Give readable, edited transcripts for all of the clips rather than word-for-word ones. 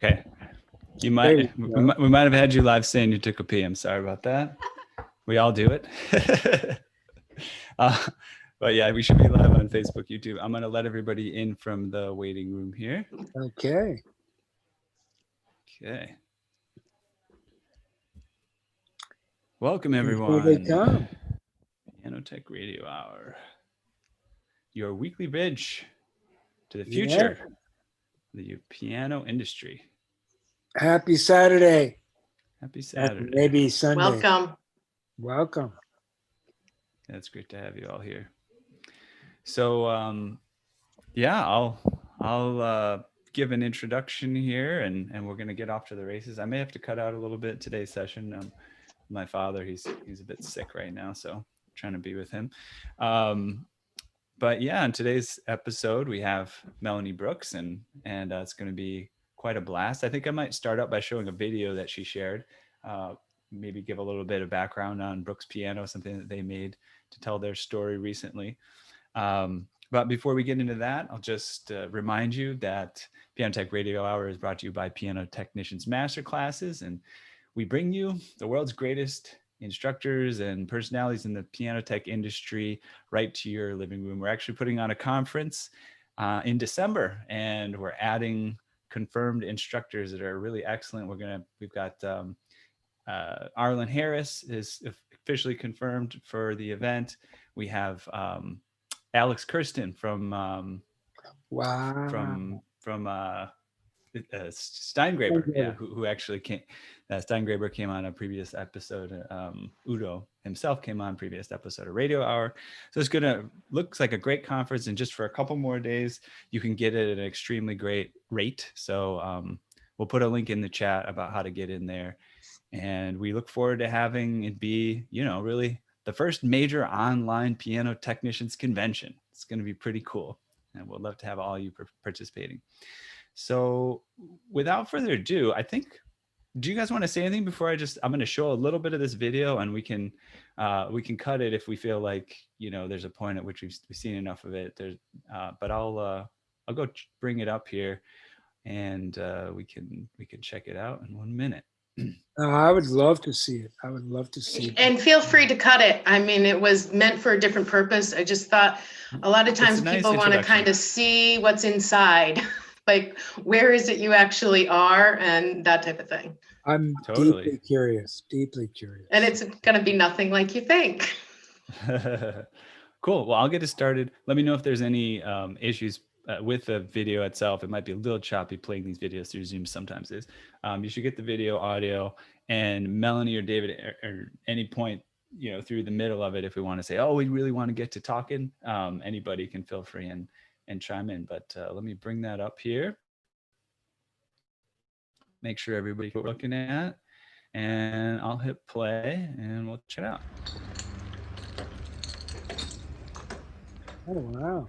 Okay. We might have had you live saying you took a pee. I'm sorry about that. We all do it. But yeah, we should be live on Facebook, YouTube. I'm going to let everybody in from the waiting room here. Okay. Welcome, everyone. Here they come. Piano Tech Radio Hour. Your weekly bridge to the future of the piano industry. Happy Saturday. Happy Saturday. Maybe Sunday. Welcome. Yeah, it's great to have you all here. So, yeah, I'll give an introduction here, and we're gonna get off to the races. I may have to cut out a little bit today's session. My father, he's a bit sick right now, so I'm trying to be with him. But yeah, in today's episode, we have Melanie Brooks, and it's going to be quite a blast. I think I might start out by showing a video that she shared, maybe give a little bit of background on Brooks Piano, something that they made to tell their story recently. But before we get into that, I'll just remind you that Piano Tech Radio Hour is brought to you by Piano Technicians Masterclasses, and we bring you the world's greatest instructors and personalities in the piano tech industry right to your living room. We're actually putting on a conference in December, and we're adding confirmed instructors that are really excellent. We've got Arlen Harris is officially confirmed for the event. We have Alex Kirsten from Steingraber, yeah, who actually came. Steingraber came on a previous episode. Udo himself came on previous episode of Radio Hour. So it's looks like a great conference, and just for a couple more days, you can get it at an extremely great rate. So we'll put a link in the chat about how to get in there, and we look forward to having it be, really the first major online piano technicians convention. It's going to be pretty cool, and we'd love to have all you participating. So without further ado, do you guys want to say anything before I'm going to show a little bit of this video, and we can cut it if we feel like, there's a point at which we've seen enough of it. But I'll go bring it up here, and we can check it out in 1 minute. I would love to see it. I would love to see it. And feel free to cut it. I mean, it was meant for a different purpose. I just thought a lot of times people want to kind of see what's inside. Like, where is it you actually are, and that type of thing. I'm deeply curious. And it's going to be nothing like you think. Cool. Well, I'll get it started. Let me know if there's any issues with the video itself. It might be a little choppy playing these videos through Zoom, sometimes is. You should get the video audio, and Melanie or David or any point, through the middle of it, if we want to say, oh, we really want to get to talking, anybody can feel free and chime in. But let me bring that up here. Make sure everybody's looking at, and I'll hit play and we'll check it out. Oh, wow.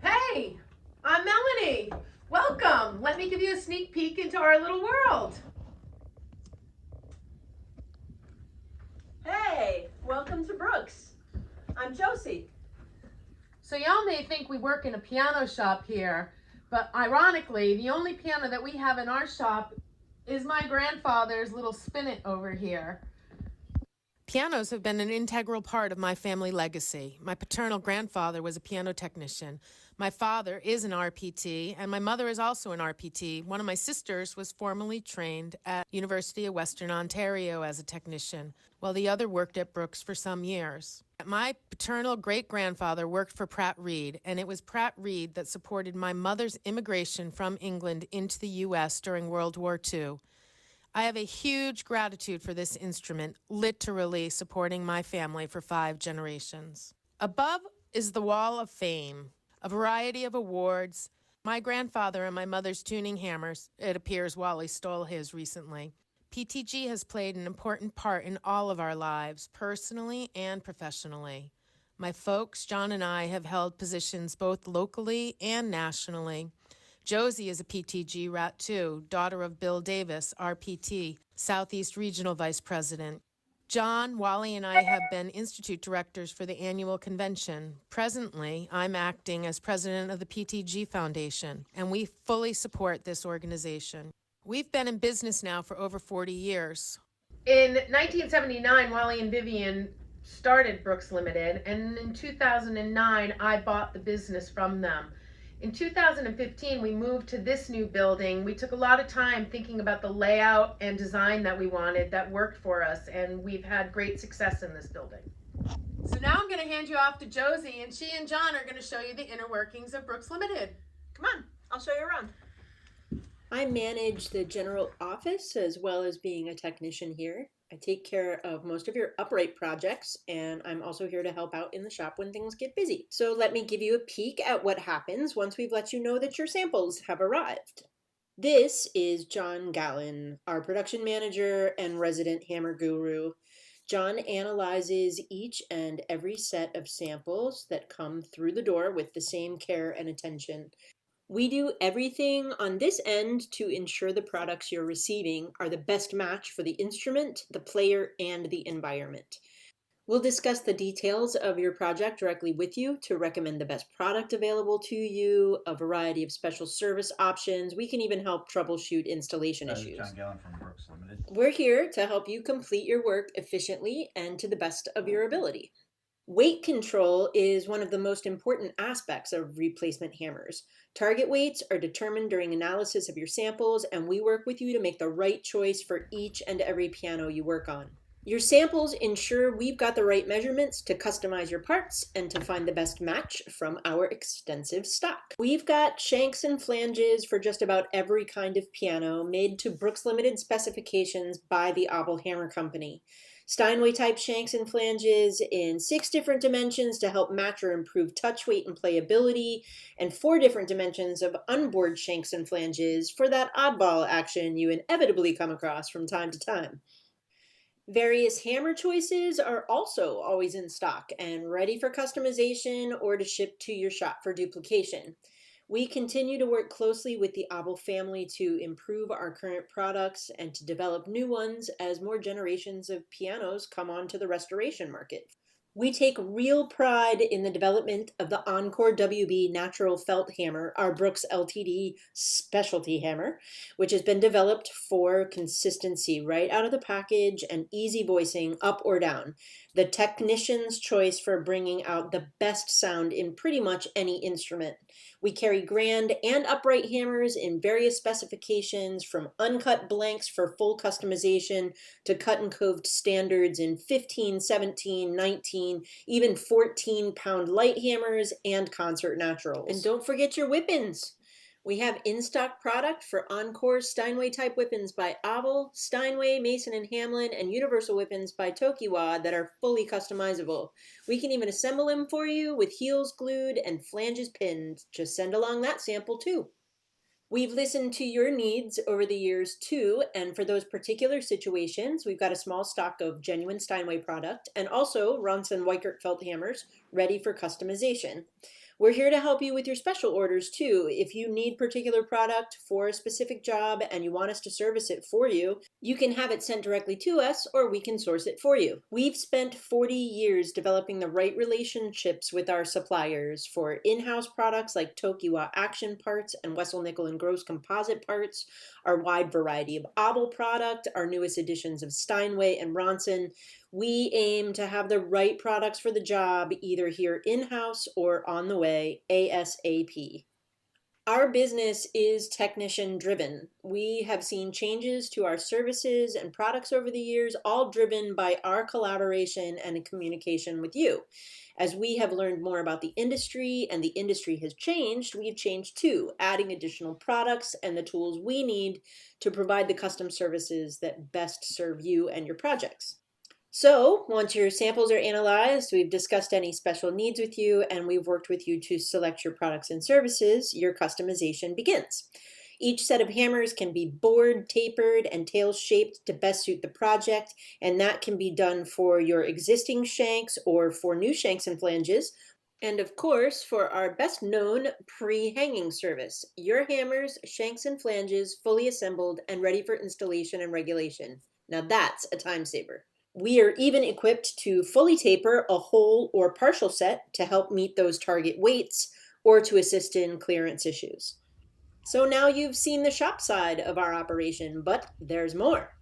Hey, I'm Melanie. Welcome. Let me give you a sneak peek into our little world. Hey, welcome to Brooks. I'm Josie. So y'all may think we work in a piano shop here, but ironically, the only piano that we have in our shop is my grandfather's little spinet over here. Pianos have been an integral part of my family legacy. My paternal grandfather was a piano technician. My father is an RPT, and my mother is also an RPT. One of my sisters was formerly trained at University of Western Ontario as a technician, while the other worked at Brooks for some years. My paternal great-grandfather worked for Pratt Reed, and it was Pratt Reed that supported my mother's immigration from England into the U.S. during World War II. I have a huge gratitude for this instrument, literally supporting my family for 5 generations. Above is the Wall of Fame, a variety of awards. My grandfather and my mother's tuning hammers, it appears Wally stole his recently. PTG has played an important part in all of our lives, personally and professionally. My folks, John and I, have held positions both locally and nationally. Josie is a PTG rat too, daughter of Bill Davis, RPT, Southeast Regional Vice President. John, Wally, and I have been Institute directors for the annual convention. Presently, I'm acting as president of the PTG Foundation, and we fully support this organization. We've been in business now for over 40 years. In 1979, Wally and Vivian started Brooks Limited, and in 2009, I bought the business from them. In 2015, we moved to this new building. We took a lot of time thinking about the layout and design that we wanted that worked for us, and we've had great success in this building. So now I'm going to hand you off to Josie, and she and John are going to show you the inner workings of Brooks Limited. Come on, I'll show you around. I manage the general office as well as being a technician here. I take care of most of your upright projects, and I'm also here to help out in the shop when things get busy. So let me give you a peek at what happens once we've let you know that your samples have arrived. This is John Gallen, our production manager and resident hammer guru. John analyzes each and every set of samples that come through the door with the same care and attention. We do everything on this end to ensure the products you're receiving are the best match for the instrument, the player, and the environment. We'll discuss the details of your project directly with you to recommend the best product available to you, a variety of special service options. We can even help troubleshoot installation issues. John Gallen from Brooks Limited. We're here to help you complete your work efficiently and to the best of your ability. Weight control is one of the most important aspects of replacement hammers. Target weights are determined during analysis of your samples, and we work with you to make the right choice for each and every piano you work on. Your samples ensure we've got the right measurements to customize your parts and to find the best match from our extensive stock. We've got shanks and flanges for just about every kind of piano made to Brooks Limited specifications by the Abel Hammer Company. Steinway type shanks and flanges in 6 different dimensions to help match or improve touch weight and playability, and 4 different dimensions of unbored shanks and flanges for that oddball action you inevitably come across from time to time. Various hammer choices are also always in stock and ready for customization or to ship to your shop for duplication. We continue to work closely with the Abel family to improve our current products and to develop new ones as more generations of pianos come onto the restoration market. We take real pride in the development of the Encore WB Natural Felt Hammer, our Brooks LTD specialty hammer, which has been developed for consistency right out of the package and easy voicing up or down. The technician's choice for bringing out the best sound in pretty much any instrument. We carry grand and upright hammers in various specifications, from uncut blanks for full customization to cut and coved standards in 15, 17, 19, even 14-pound light hammers and concert naturals. And don't forget your whippings. We have in-stock product for Encore Steinway type whippings by Abel, Steinway, Mason & Hamlin, and Universal whippings by Tokiwa that are fully customizable. We can even assemble them for you with heels glued and flanges pinned. Just send along that sample too. We've listened to your needs over the years too, and for those particular situations, we've got a small stock of genuine Steinway product and also Ronson Weikert felt hammers ready for customization. We're here to help you with your special orders too. If you need particular product for a specific job and you want us to service it for you, you can have it sent directly to us or we can source it for you. We've spent 40 years developing the right relationships with our suppliers for in-house products like Tokiwa action parts and Wessel Nickel and Gross composite parts, our wide variety of Abel product, our newest editions of Steinway and Ronson. We aim to have the right products for the job, either here in-house or on the way, ASAP. Our business is technician driven. We have seen changes to our services and products over the years, all driven by our collaboration and communication with you. As we have learned more about the industry and the industry has changed, we've changed too, adding additional products and the tools we need to provide the custom services that best serve you and your projects. So once your samples are analyzed, we've discussed any special needs with you, and we've worked with you to select your products and services, your customization begins. Each set of hammers can be bored, tapered, and tail shaped to best suit the project, and that can be done for your existing shanks or for new shanks and flanges. And of course, for our best known pre-hanging service, your hammers, shanks, and flanges fully assembled and ready for installation and regulation. Now that's a time saver. We are even equipped to fully taper a whole or partial set to help meet those target weights or to assist in clearance issues. So now you've seen the shop side of our operation, but there's more.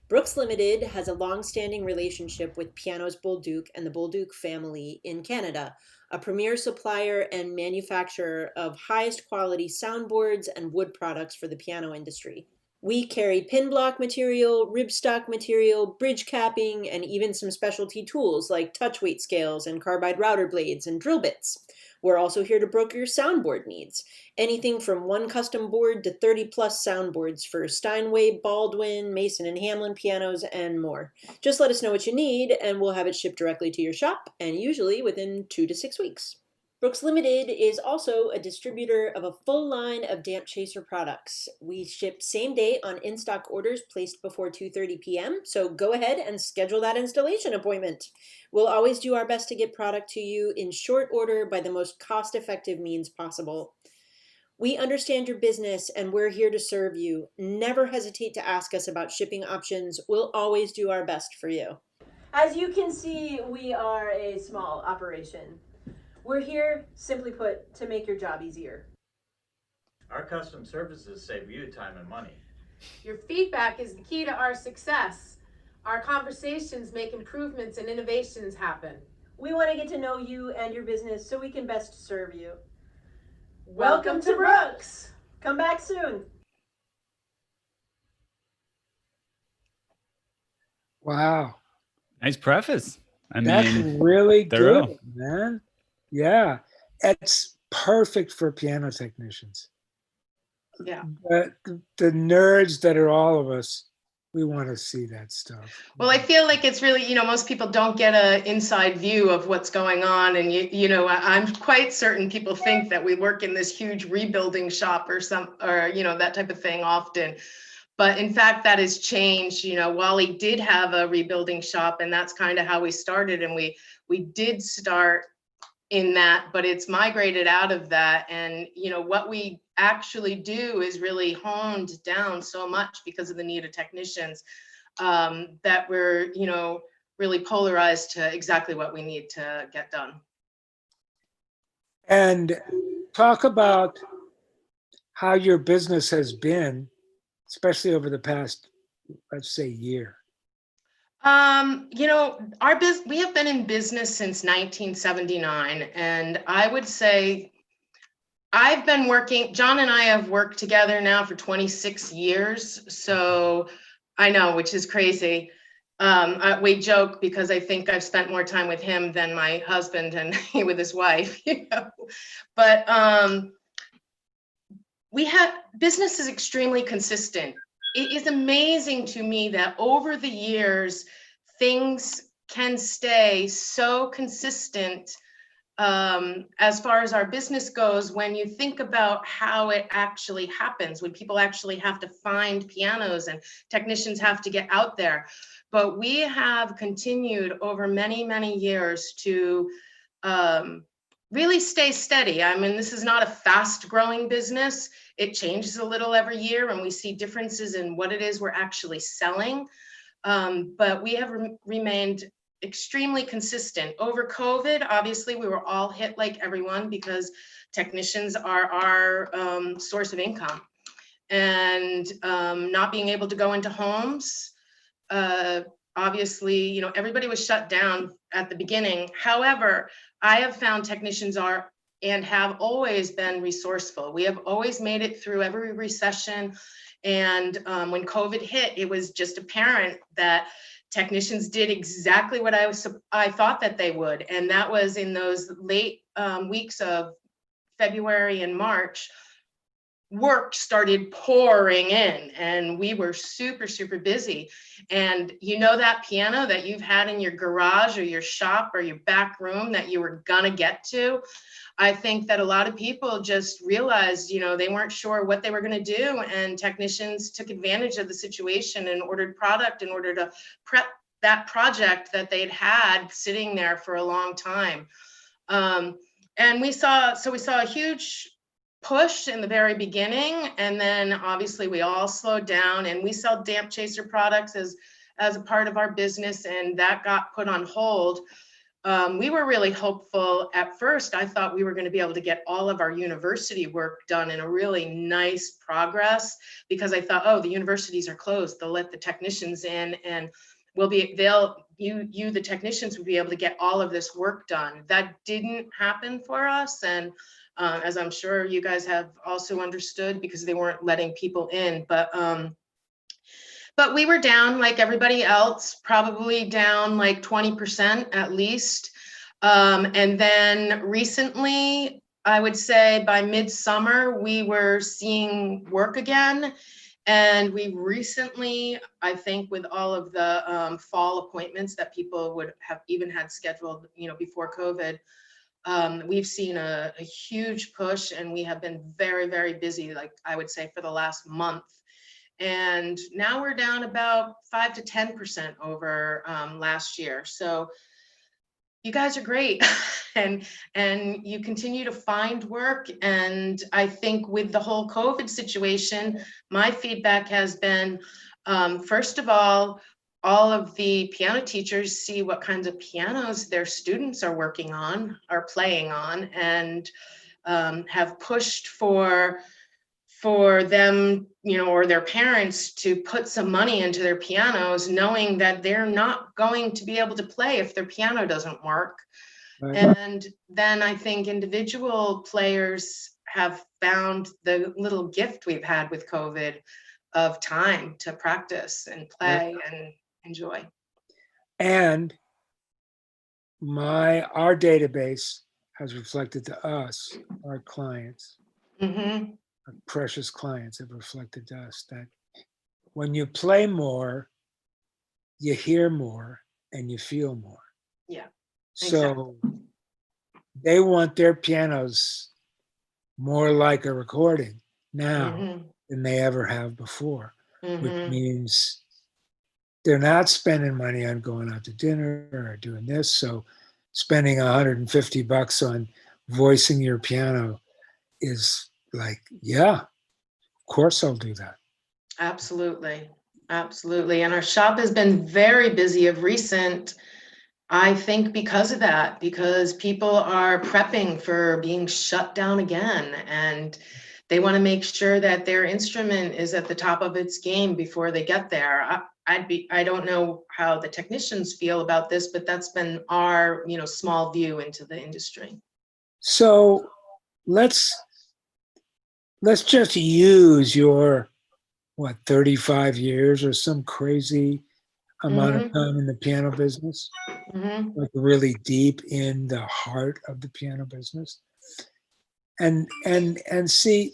Brooks Limited has a long-standing relationship with Pianos Bolduc and the Bolduc family in Canada, a premier supplier and manufacturer of highest quality soundboards and wood products for the piano industry. We carry pin block material, ribstock material, bridge capping, and even some specialty tools like touch weight scales and carbide router blades and drill bits. We're also here to broker your soundboard needs. Anything from one custom board to 30 plus soundboards for Steinway, Baldwin, Mason and Hamlin pianos, and more. Just let us know what you need and we'll have it shipped directly to your shop, and usually within 2 to 6 weeks. Brooks Limited is also a distributor of a full line of damp chaser products. We ship same day on in-stock orders placed before 2:30 p.m., so go ahead and schedule that installation appointment. We'll always do our best to get product to you in short order by the most cost-effective means possible. We understand your business and we're here to serve you. Never hesitate to ask us about shipping options. We'll always do our best for you. As you can see, we are a small operation. We're here, simply put, to make your job easier. Our custom services save you time and money. Your feedback is the key to our success. Our conversations make improvements and innovations happen. We want to get to know you and your business so we can best serve you. Welcome to Brooks. Come back soon. Wow. Nice preface. That's really thorough. good, man. Yeah. It's perfect for piano technicians. Yeah. The nerds that are all of us, we want to see that stuff. Well, I feel like it's really, most people don't get an inside view of what's going on. And, I'm quite certain people think that we work in this huge rebuilding shop or that type of thing often. But in fact, that has changed. Wally did have a rebuilding shop, and that's kind of how we started. And we did start in that, but it's migrated out of that. And, what we actually do is really honed down so much because of the need of technicians, that we're, really polarized to exactly what we need to get done. And talk about how your business has been, especially over the past, let's say, year. We have been in business since 1979, and I would say John and I have worked together now for 26 years. So I know, which is crazy. We joke because I think I've spent more time with him than my husband and with his wife, but business is extremely consistent. It is amazing to me that over the years, things can stay so consistent as far as our business goes, when you think about how it actually happens, when people actually have to find pianos and technicians have to get out there. But we have continued over many, many years to really stay steady. I mean, this is not a fast growing business. It changes a little every year and we see differences in what it is we're actually selling. But we have remained extremely consistent. Over COVID, obviously, we were all hit like everyone because technicians are our source of income. And not being able to go into homes, obviously, everybody was shut down at the beginning. However, I have found technicians are and have always been resourceful. We have always made it through every recession. And when COVID hit, it was just apparent that technicians did exactly what I thought that they would. And that was in those late weeks of February and March, work started pouring in and we were super, super busy. And that piano that you've had in your garage or your shop or your back room that you were gonna get to, I think that a lot of people just realized, they weren't sure what they were going to do, and technicians took advantage of the situation and ordered product in order to prep that project that they'd had sitting there for a long time. And we saw a huge push in the very beginning, and then obviously we all slowed down, and we sell damp chaser products as a part of our business, and that got put on hold. We were really hopeful at first. I thought we were going to be able to get all of our university work done in a really nice progress, because I thought, oh, the universities are closed. They'll let the technicians in, and the technicians will be able to get all of this work done. That didn't happen for us. And as I'm sure you guys have also understood, because they weren't letting people in, but we were down like everybody else, probably down like 20% at least. And then recently, I would say by midsummer, we were seeing work again. And we recently, I think with all of the fall appointments that people would have even had scheduled, before COVID, we've seen a huge push, and we have been very, very busy, like I would say for the last month. And now we're down about 5 to 10% over last year. So you guys are great. and you continue to find work. And I think with the whole COVID situation, my feedback has been, first of all of the piano teachers see what kinds of pianos their students are working on, are playing on, and have pushed for them, or their parents to put some money into their pianos, knowing that they're not going to be able to play if their piano doesn't work. Right. And then I think individual players have found the little gift we've had with COVID of time to practice and play and enjoy. And our database has reflected to us, our clients, our precious clients have reflected to us that when you play more, you hear more and you feel more. Yeah. So they want their pianos more like a recording now than they ever have before, which means they're not spending money on going out to dinner or doing this. So spending $150 on voicing your piano is like, yeah, of course I'll do that. Absolutely. Absolutely. And our shop has been very busy of recent, I think because of that, because people are prepping for being shut down again, and they want to make sure that their instrument is at the top of its game before they get there. I don't know how the technicians feel about this, but that's been our, small view into the industry. So let's just use your 35 years or some crazy amount of time in the piano business, like really deep in the heart of the piano business, and see,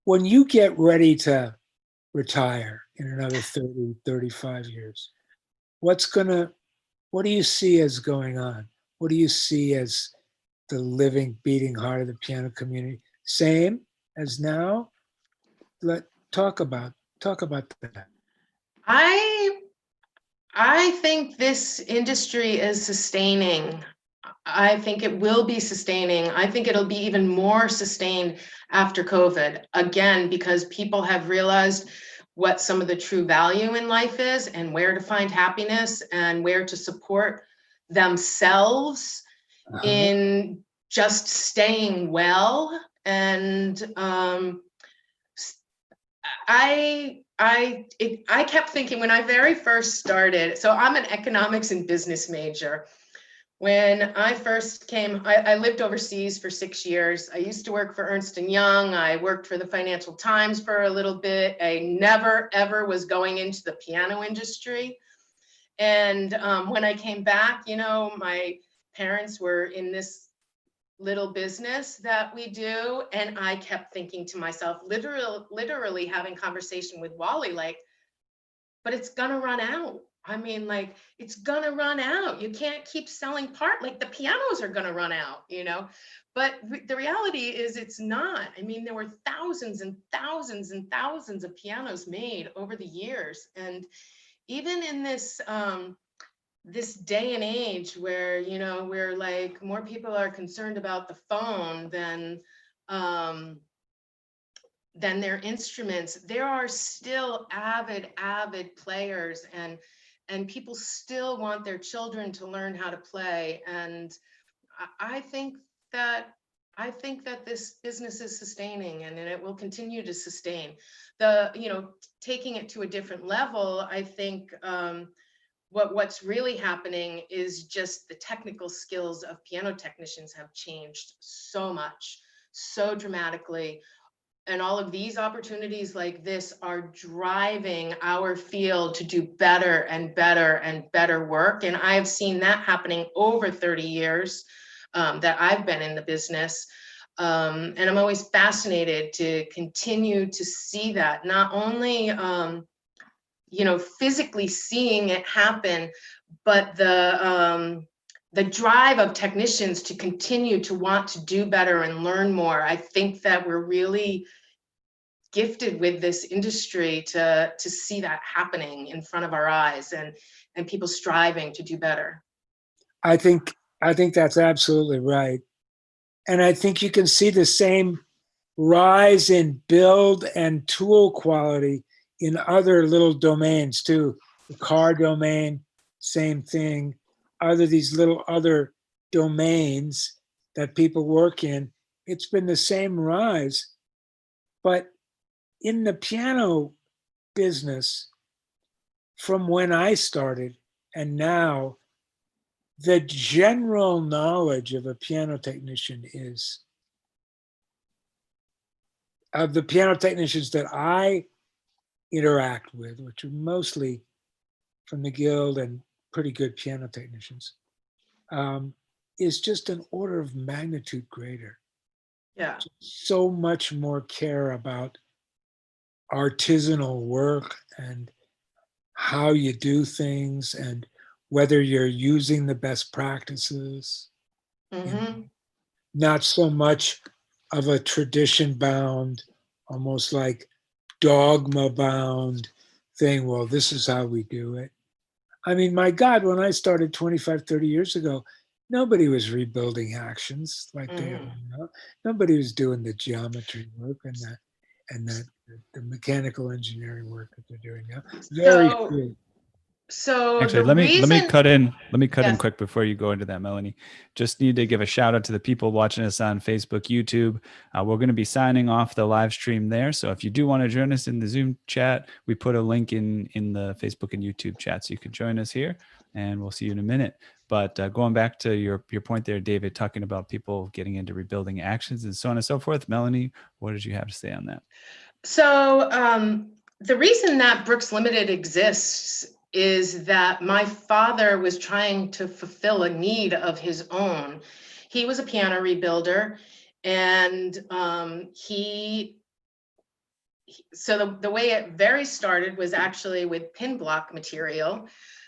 when you get ready to retire in another 30, 35 years, what do you see as going on? What do you see as the living, beating heart of the piano community? Same as now? Talk about that. I think this industry is sustaining. I think it will be sustaining. I think it'll be even more sustained after COVID, again, because people have realized what some of the true value in life is, and where to find happiness, and where to support themselves in just staying well. And I kept thinking when I very first started, so I'm an economics and business major. When I first came, I lived overseas for 6 years. I used to work for Ernst & Young. I worked for the Financial Times for a little bit. I never, ever was going into the piano industry. And when I came back, my parents were in this little business that we do. And I kept thinking to myself, literally having conversation with Wally, like, but it's gonna run out. I mean, like, it's gonna run out. You can't keep selling like the pianos are gonna run out, but the reality is it's not. I mean, there were thousands and thousands and thousands of pianos made over the years. And even in this, this day and age where, we're like, more people are concerned about the phone than than their instruments, there are still avid players, and people still want their children to learn how to play. And I think that this business is sustaining, and it will continue to sustain. Taking it to a different level, I think what's really happening is just the technical skills of piano technicians have changed so much, so dramatically. And all of these opportunities like this are driving our field to do better and better and better work. And I've seen that happening over 30 years that I've been in the business. And I'm always fascinated to continue to see that, not only physically seeing it happen, but the drive of technicians to continue to want to do better and learn more. I think that we're really gifted with this industry to see that happening in front of our eyes, and people striving to do better. I think that's absolutely right. And I think you can see the same rise in build and tool quality in other little domains too. The car domain, same thing. These little other domains that people work in, it's been the same rise. But in the piano business, from when I started and now, the general knowledge of a piano technician is, of the piano technicians that I interact with, which are mostly from the guild and pretty good piano technicians, is just an order of magnitude greater. Yeah. So much more care about artisanal work and how you do things and whether you're using the best practices. Mm-hmm. Not so much of a tradition bound, almost like dogma bound thing. Well, this is how we do it. I mean, my God, when I started 25, 30 years ago, nobody was rebuilding actions like they are now. Nobody was doing the geometry work and the mechanical engineering work that they're doing now. Very few. So actually, the let me reason, cut in Yes. quick before you go into that, Melanie. Just need to give a shout out to the people watching us on Facebook, YouTube. We're going to be signing off the live stream there. So if you do want to join us in the Zoom chat, we put a link in the Facebook and YouTube chat, so you can join us here, and we'll see you in a minute. But going back to your point there, David, talking about people getting into rebuilding actions and so on and so forth. Melanie, what did you have to say on that? So the reason that Brooks Limited exists is that my father was trying to fulfill a need of his own. He was a piano rebuilder, and so the way it very started was actually with pin block material.